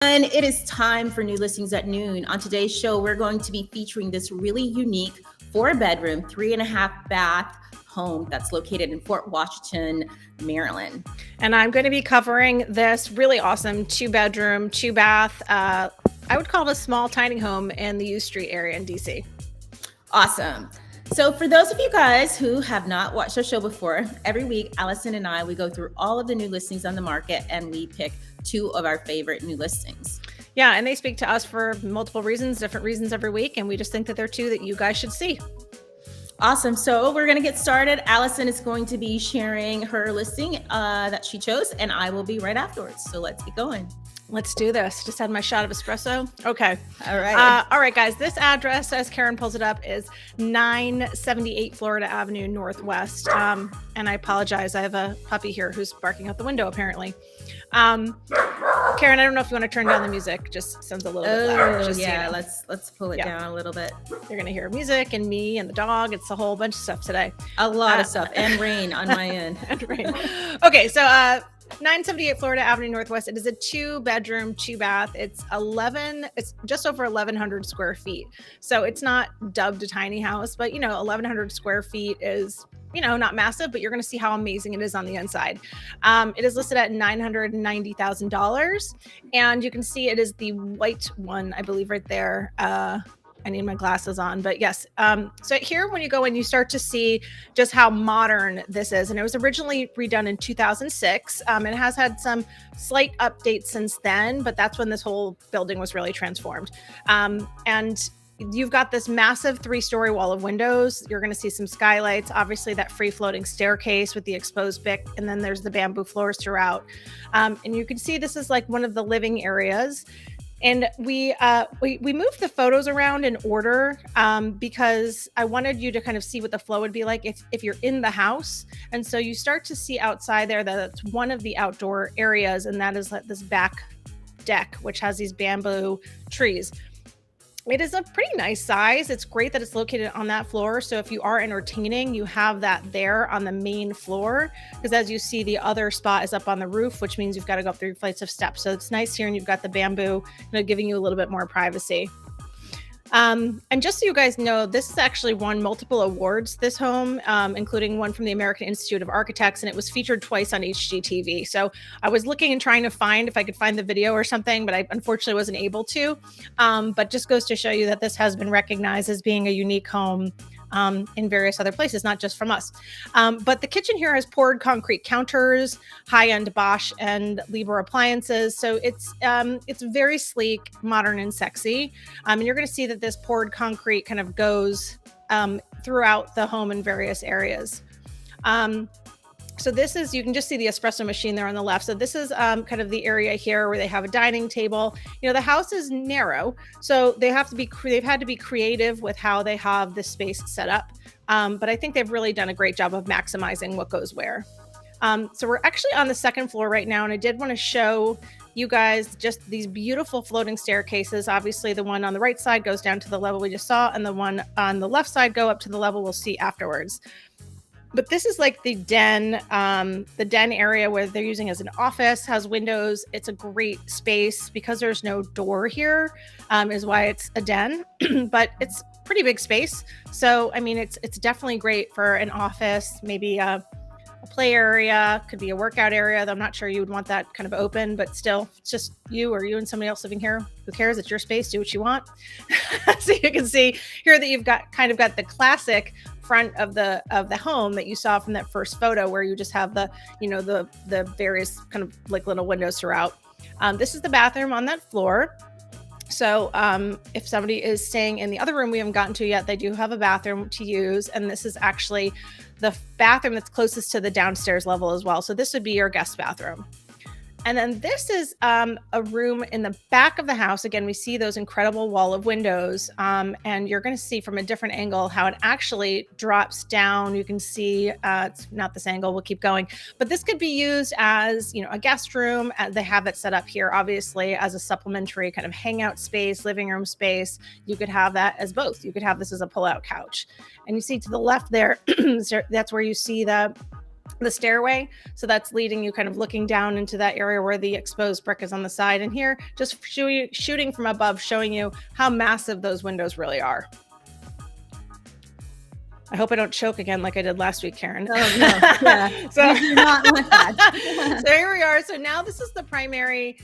everyone. It is time for New Listings at Noon. On today's show, we're going to be featuring this really unique 4-bedroom, 3.5-bath home that's located in Fort Washington, Maryland. And I'm going to be covering this really awesome 2-bedroom, 2-bath, I would call it a small tiny home in the U Street area in DC. Awesome. So for those of you guys who have not watched our show before, every week, Allison and I, we go through all of the new listings on the market and we pick 2 of our favorite new listings. Yeah, and they speak to us for multiple reasons, different reasons every week, and we just think that they're 2 that you guys should see. Awesome. So we're going to get started. Allison is going to be sharing her listing that she chose, and I will be right afterwards. So let's get going. Let's do this. Just had my shot of espresso. Okay. All right. All right, guys. This address, as Karen pulls it up, is 978 Florida Avenue Northwest. And I apologize. I have a puppy here who's barking out the window, apparently. Karen, I don't know if you want to turn down the music. Just sounds a little bit louder. Just yeah. So you know. Let's pull it down a little bit. You're going to hear music and me and the dog. It's a whole bunch of stuff today. A lot of stuff. And rain on my end. And rain. Okay. So, 978 Florida Avenue Northwest. It is a 2-bedroom, 2-bath. It's just over 1,100 square feet. So it's not dubbed a tiny house, but 1,100 square feet is, not massive, but you're going to see how amazing it is on the inside. It is listed at $990,000, and you can see it is the white one, I believe, right there. I need my glasses on, but yes. So here, when you go in, you start to see just how modern this is. And it was originally redone in 2006. It has had some slight updates since then, but that's when this whole building was really transformed. And you've got this massive 3-story wall of windows. You're going to see some skylights, obviously that free floating staircase with the exposed bic, and then there's the bamboo floors throughout. And you can see this is like one of the living areas. And we moved the photos around in order because I wanted you to kind of see what the flow would be like if you're in the house. And so you start to see outside there that it's one of the outdoor areas, and that is this back deck, which has these bamboo trees. It is a pretty nice size. It's great that it's located on that floor. So if you are entertaining, you have that there on the main floor, because as you see, the other spot is up on the roof, which means you've got to go up 3 flights of steps. So it's nice here, and you've got the bamboo, giving you a little bit more privacy. And just so you guys know, this has actually won multiple awards, this home, including one from the American Institute of Architects, and it was featured twice on HGTV. So I was looking and trying to find if I could find the video or something, but I unfortunately wasn't able to. But just goes to show you that this has been recognized as being a unique home in various other places, not just from us. But the kitchen here has poured concrete counters, high-end Bosch and Liebherr appliances. So it's very sleek, modern, and sexy. And you're going to see that this poured concrete kind of goes throughout the home in various areas. So this is, you can just see the espresso machine there on the left. So this is kind of the area here where they have a dining table. The house is narrow, so they've had to be creative with how they have this space set up. But I think they've really done a great job of maximizing what goes where. So we're actually on the 2nd floor right now, and I did want to show you guys just these beautiful floating staircases. Obviously, the one on the right side goes down to the level we just saw, and the one on the left side go up to the level we'll see afterwards. But this is like the den area where they're using as an office, has windows. It's a great space because there's no door here, is why it's a den, but it's pretty big space. So, I mean, it's definitely great for an office, maybe a play area, could be a workout area, though I'm not sure you would want that kind of open, but still, it's just you and somebody else living here. Who cares? It's your space. Do what you want. So you can see here that you've got the classic front of the home that you saw from that first photo, where you just have the various kind of like little windows throughout. This is the bathroom on that floor. So if somebody is staying in the other room we haven't gotten to yet, they do have a bathroom to use. And this is actually the bathroom that's closest to the downstairs level as well. So this would be your guest bathroom. And then this is a room in the back of the house. Again, we see those incredible wall of windows, and you're going to see from a different angle how it actually drops down. You can see it's not this angle. We'll keep going. But this could be used as, a guest room. They have it set up here, obviously, as a supplementary kind of hangout space, living room space. You could have that as both. You could have this as a pull-out couch. And you see to the left there, that's where you see the the stairway. So that's leading you kind of looking down into that area where the exposed brick is on the side. And here, just shooting from above, showing you how massive those windows really are. I hope I don't choke again like I did last week, Karen. Oh, no. Yeah. So, you do not want that. So here we are. So now this is the primary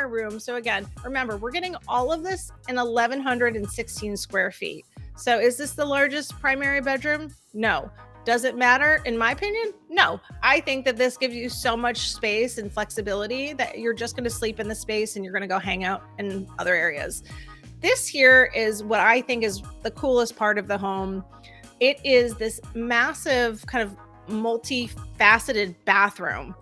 room. So again, remember, we're getting all of this in 1,116 square feet. So is this the largest primary bedroom? No. Does it matter? In my opinion, no. I think that this gives you so much space and flexibility that you're just going to sleep in the space and you're going to go hang out in other areas. This here is what I think is the coolest part of the home. It is this massive kind of multifaceted bathroom.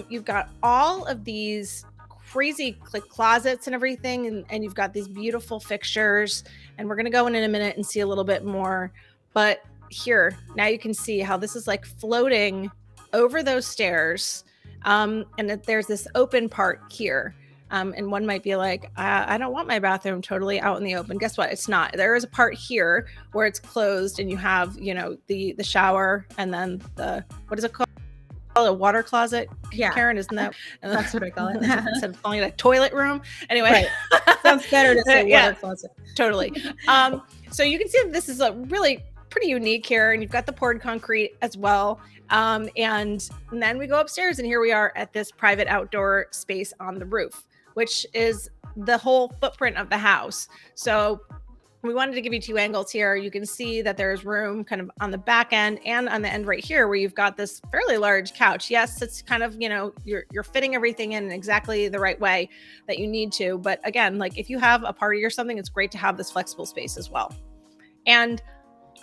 You've got all of these crazy closets and everything, and you've got these beautiful fixtures, and we're going to go in a minute and see a little bit more. But here, now you can see how this is like floating over those stairs, and that there's this open part here. And one might be like, I don't want my bathroom totally out in the open. Guess what? It's not. There is a part here where it's closed and you have, you know, the shower and then what is it called? A water closet. Yeah. Karen, isn't that? That's what I call it. Instead of calling it a toilet room. Anyway. Right. Sounds better to say water closet. Totally. So you can see that this is a really pretty unique here, and you've got the poured concrete as well. And then we go upstairs, and here we are at this private outdoor space on the roof, which is the whole footprint of the house. So we wanted to give you two angles here. You can see that there's room kind of on the back end and on the end right here where you've got this fairly large couch. Yes, it's kind of, you know, you're fitting everything in exactly the right way that you need to. But again, like if you have a party or something, it's great to have this flexible space as well. And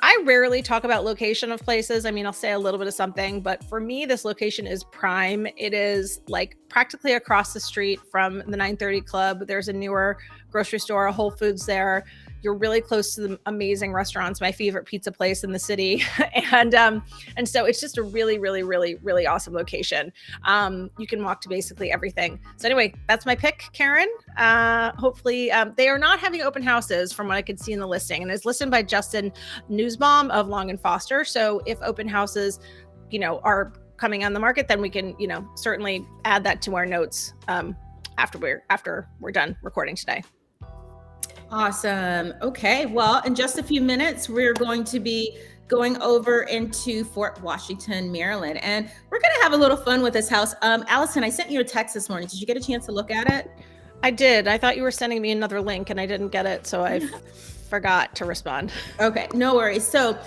I rarely talk about location of places. I mean, I'll say a little bit of something, but for me, this location is prime. It is like practically across the street from the 930 Club. There's a newer grocery store, a Whole Foods there. You're really close to the amazing restaurants, my favorite pizza place in the city. And so it's just a really, really, really, really awesome location. You can walk to basically everything. So anyway, that's my pick, Karen. Hopefully they are not having open houses from what I could see in the listing, and it's listed by Justin Newsbaum of Long and Foster. So if open houses, you know, are coming on the market, then we can, you know, certainly add that to our notes after we're done recording today. Awesome. Okay. Well, in just a few minutes, we're going to be going over into Fort Washington, Maryland, and we're going to have a little fun with this house. Allison, I sent you a text this morning. Did you get a chance to look at it? I did. I thought you were sending me another link and I didn't get it, so I forgot to respond. Okay, no worries. So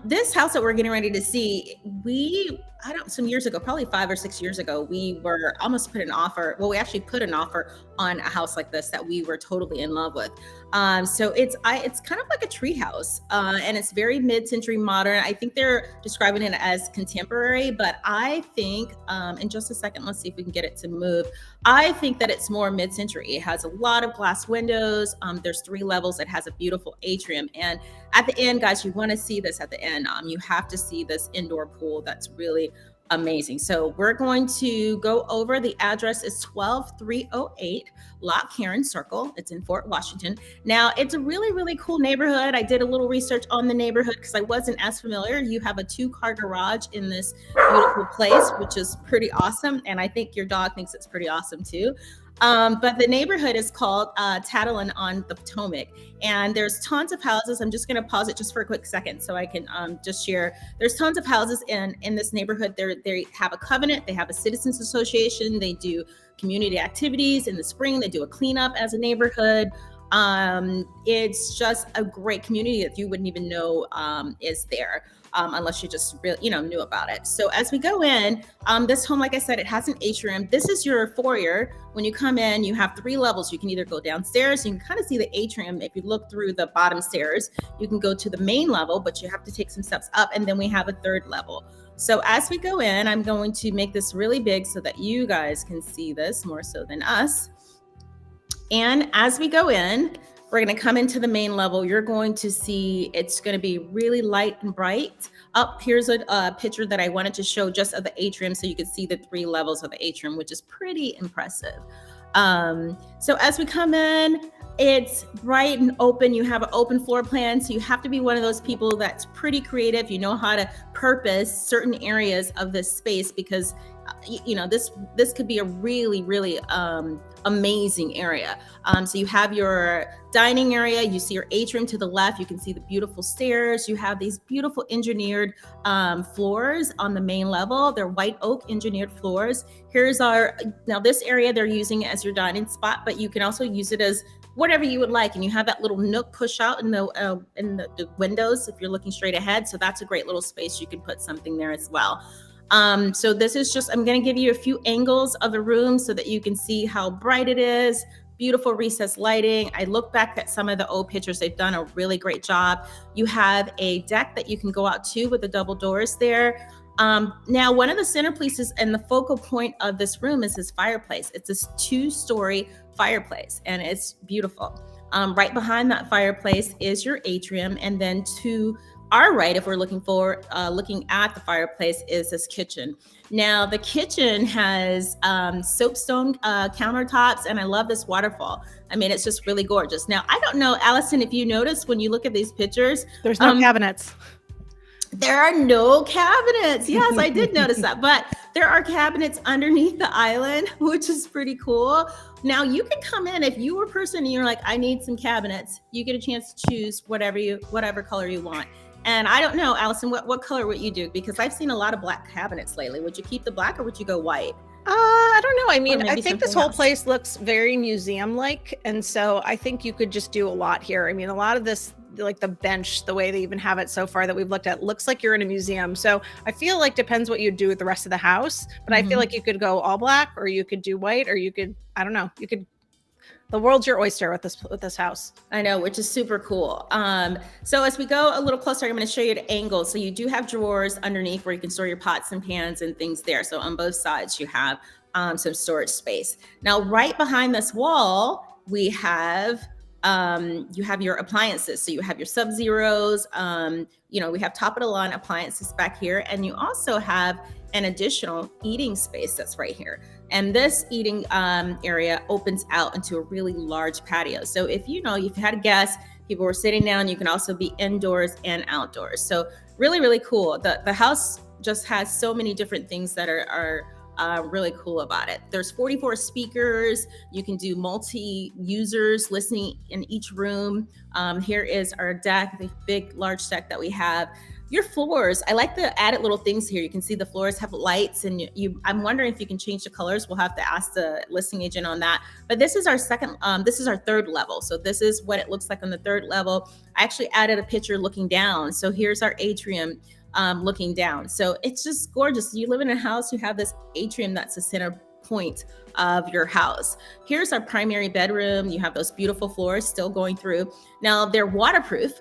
this house that we're getting ready to see, some years ago, probably 5 or 6 years ago, we were almost put an offer. Well, we actually put an offer on a house like this that we were totally in love with. So it's kind of like a tree house, and it's very mid-century modern. I think they're describing it as contemporary, but I think, in just a second, let's see if we can get it to move. I think that it's more mid-century. It has a lot of glass windows. There's 3 levels. It has a beautiful atrium. And at the end, guys, you want to see this at the end. You have to see this indoor pool that's really amazing. So we're going to go over. The address is 12308 Lock Heron Circle. It's in Fort Washington. Now, it's a really, really cool neighborhood. I did a little research on the neighborhood because I wasn't as familiar. You have a 2-car garage in this beautiful place, which is pretty awesome. And I think your dog thinks it's pretty awesome too. But the neighborhood is called Tattling on the Potomac, and there's tons of houses. I'm just going to pause it just for a quick second so I can just share. There's tons of houses in this neighborhood. They have a covenant. They have a citizens association. They do community activities in the spring. They do a cleanup as a neighborhood. It's just a great community that you wouldn't even know is there. Unless you just really, knew about it. So as we go in, this home, like I said, it has an atrium. This is your foyer. When you come in, you have 3 levels. You can either go downstairs, you can kind of see the atrium. If you look through the bottom stairs, you can go to the main level, but you have to take some steps up. And then we have a 3rd level. So as we go in, I'm going to make this really big so that you guys can see this more so than us. And as we go in, we're going to come into the main level. You're going to see it's going to be really light and bright. Here's a picture that I wanted to show just of the atrium so you could see the 3 levels of the atrium, which is pretty impressive. So as we come in, It's bright and open. You have an open floor plan. So you have to be one of those people that's pretty creative. You know how to purpose certain areas of this space because, this could be a really, really amazing area. So you have your dining area. You see your atrium to the left. You can see the beautiful stairs. You have these beautiful engineered floors on the main level. They're white oak engineered floors. Now this area they're using it as your dining spot, but you can also use it as whatever you would like. And you have that little nook push out in the windows if you're looking straight ahead. So that's a great little space. You can put something there as well. So this is I'm going to give you a few angles of the room so that you can see how bright it is. Beautiful recessed lighting. I look back at some of the old pictures. They've done a really great job. You have a deck that you can go out to with the double doors there. Now, one of the centerpieces and the focal point of this room is this fireplace. It's this 2-story fireplace, and it's beautiful. Right behind that fireplace is your atrium, and then to our right, if we're looking at the fireplace, is this kitchen. Now, the kitchen has soapstone countertops, and I love this waterfall. I mean, it's just really gorgeous. Now, I don't know, Allison, if you notice when you look at these pictures, there's no cabinets. There are no cabinets. Yes, I did notice that. But there are cabinets underneath the island, which is pretty cool. Now you can come in if you were a person and you're like, I need some cabinets. You get a chance to choose whatever color you want. And I don't know, Allison, what color would you do? Because I've seen a lot of black cabinets lately. Would you keep the black or would you go white? I don't know. I mean, I think this whole place looks very museum-like. And so I think you could just do a lot here. I mean, a lot of this, like the bench, the way they even have it so far that we've looked at, looks like you're in a museum. So I feel like depends what you do with the rest of the house. But I feel like you could go all black, or you could do white, or you could, I don't know, the world's your oyster with this house. I know, which is super cool. So as we go a little closer, I'm going to show you the angle. So you do have drawers underneath where you can store your pots and pans and things there. So on both sides, you have some storage space. Now, right behind this wall, we have you have your appliances. So you have your Sub-Zeros. We have top of the line appliances back here, and you also have an additional eating space that's right here. And this eating area opens out into a really large patio. So if you've had a guest, people were sitting down, you can also be indoors and outdoors. So really, really cool. The house just has so many different things that are really cool about it. There's 44 speakers. You can do multi-users listening in each room. Here is our deck, the big, large deck that we have. Your floors, I like the added little things here. You can see the floors have lights, and I'm wondering if you can change the colors. We'll have to ask the listing agent on that. But this is our third level. So this is what it looks like on the third level. I actually added a picture looking down. So here's our atrium looking down. So it's just gorgeous. You live in a house, you have this atrium that's the center point of your house. Here's our primary bedroom. You have those beautiful floors still going through. Now they're waterproof,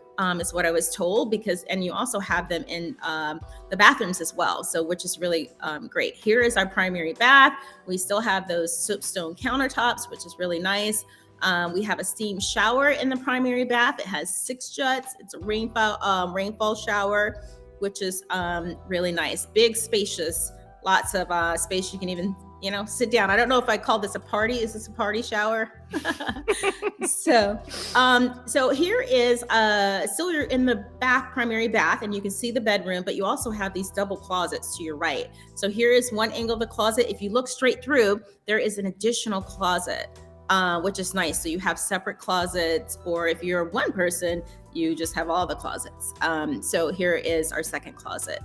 is what I was told, and you also have them in the bathrooms as well. So, which is really great. Here is our primary bath. We still have those soapstone countertops, which is really nice. We have a steam shower in the primary bath. It has 6 jets. It's a rainfall shower, which is really nice. Big, spacious, lots of space. You can even sit down. I don't know if I call this a party. Is this a party shower? So here is still you're in the primary bath, and you can see the bedroom, but you also have these double closets to your right. So here is one angle of the closet. If you look straight through, there is an additional closet, which is nice. So you have separate closets, or if you're one person, you just have all the closets. So here is our second closet.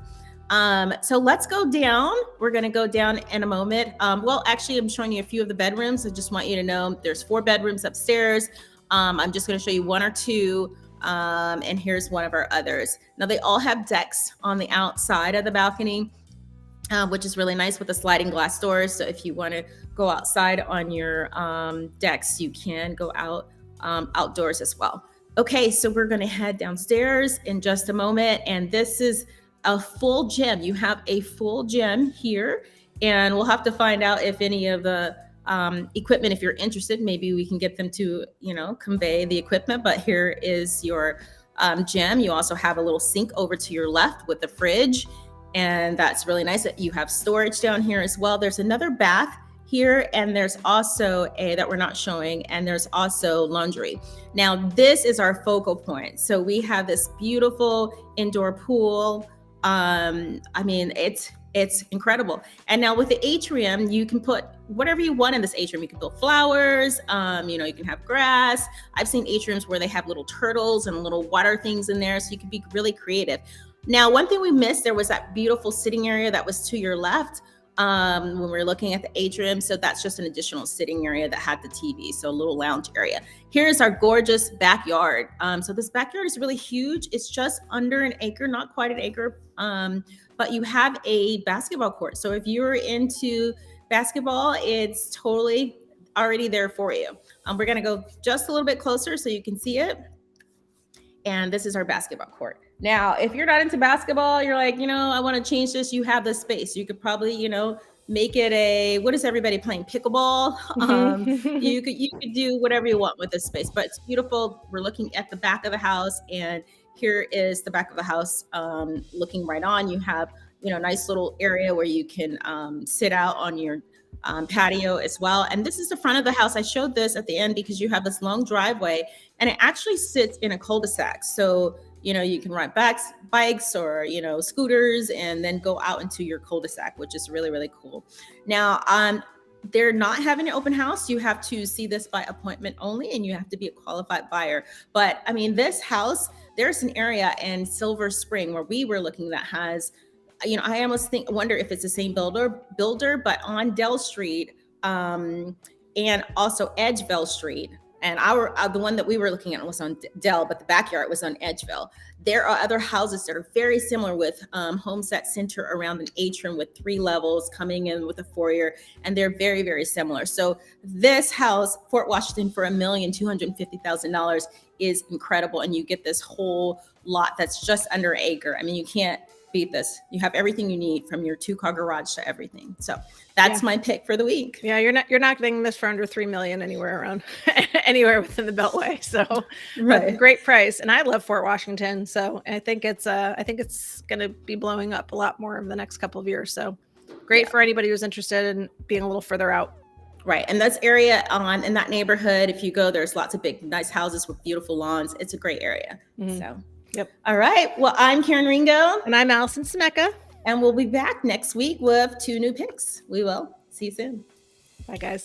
So let's go down. We're going to go down in a moment. Well, actually, I'm showing you a few of the bedrooms. I just want you to know there's 4 bedrooms upstairs. I'm just going to show you 1 or 2. And here's one of our others. Now, they all have decks on the outside of the balcony, which is really nice with the sliding glass doors. So if you want to go outside on your decks, you can go outdoors as well. Okay, so we're going to head downstairs in just a moment. And this is a full gym. You have a full gym here, and we'll have to find out if any of the equipment, if you're interested, maybe we can get them to, convey the equipment. But here is your gym. You also have a little sink over to your left with the fridge, and that's really nice. You have storage down here as well. There's another bath here, and there's also a that we're not showing, and there's also laundry. Now this is our focal point. So we have this beautiful indoor pool. I mean, it's incredible. And now with the atrium, you can put whatever you want in this atrium. You can put flowers, you can have grass. I've seen atriums where they have little turtles and little water things in there, so you can be really creative. Now, one thing we missed, there was that beautiful sitting area that was to your left when we were looking at the atrium. So that's just an additional sitting area that had the TV, so a little lounge area. Here's our gorgeous backyard. So this backyard is really huge. It's just under an acre, not quite an acre, but you have a basketball court. So if you're into basketball, it's totally already there for you. We're gonna go just a little bit closer so you can see it. And this is our basketball court. Now, if you're not into basketball, you're like, I want to change this. You have the space. You could probably, make it what is everybody playing? Pickleball. You could do whatever you want with this space, but it's beautiful. We're looking at the back of the house, and here is the back of the house looking right on. You have, nice little area where you can sit out on your patio as well. And this is the front of the house. I showed this at the end because you have this long driveway, and it actually sits in a cul-de-sac. So, you can ride bikes or, scooters, and then go out into your cul-de-sac, which is really, really cool. Now, they're not having an open house. You have to see this by appointment only, and you have to be a qualified buyer. But I mean, this house, there's an area in Silver Spring where we were looking that has, I almost wonder if it's the same builder, but on Dell Street and also Edgeville Street. And the one that we were looking at was on Dell, but the backyard was on Edgeville. There are other houses that are very similar with homes that center around an atrium with 3 levels coming in with a foyer, and they're very, very similar. So this house, Fort Washington, for $1,250,000 is incredible, and you get this whole lot that's just under an acre. I mean, you can't beat this. You have everything you need, from your 2-car garage to everything. So that's my pick for the week. Yeah, you're not getting this for under $3 million anywhere around anywhere within the Beltway. So right. Great price. And I love Fort Washington. So I think it's gonna be blowing up a lot more over the next couple of years. So great for anybody who's interested in being a little further out. Right. And that's area in that neighborhood. If you go, there's lots of big, nice houses with beautiful lawns. It's a great area. Mm-hmm. So yep. All right. Well, I'm Karen Ringo. And I'm Alison Scimeca. And we'll be back next week with 2 new picks. We will. See you soon. Bye, guys.